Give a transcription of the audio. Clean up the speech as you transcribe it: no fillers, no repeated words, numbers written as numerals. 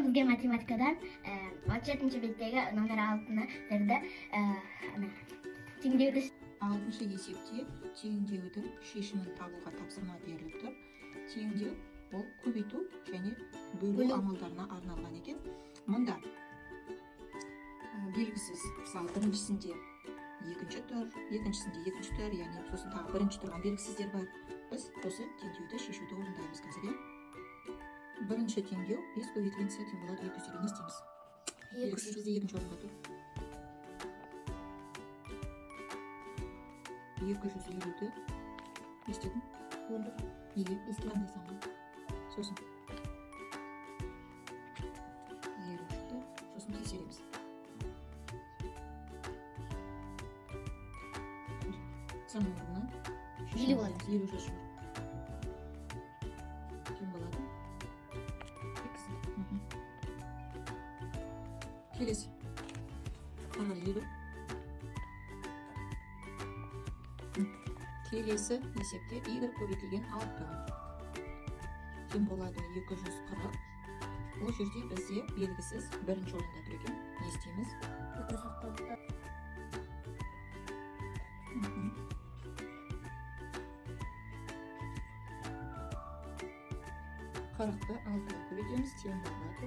bizga matematikadan 37 bettagi номер 6-ni berdi. Tengdewdi 6-шы есепте теңдеудің шешімін табуға тапсырма беріліп тұр. Теңдеу ол көбейту және бөлу амалдарына арналған екен. Мұнда белгісіз, мысалы біріншісінде екінші тұр, екіншісінде екінші тұр, яғни сосын тағы бірінші тұрған белгісіздер бар. Біз осы теңдеуді шешуді орындаймыз қазір. Бірінші теңдеу 5 көбейтілген тең болады 200-ге. Не істейміз? Белгісіз бізде екінші орында тұр. 250-ді не істедің? Неге? Қандай санға? Сосын 50-ді сосын тексереміз. Сан орнына 50 болады. 50 шешу. Кем болады? Келесі. Тағы 50. Келесі есепте y көбейтілген 6 тең болады 240. Бұл жерде бізде белгісіз бірінші орында тұр екен. Не істейміз? 40-ты 6-ға көбейтеміз, тең болады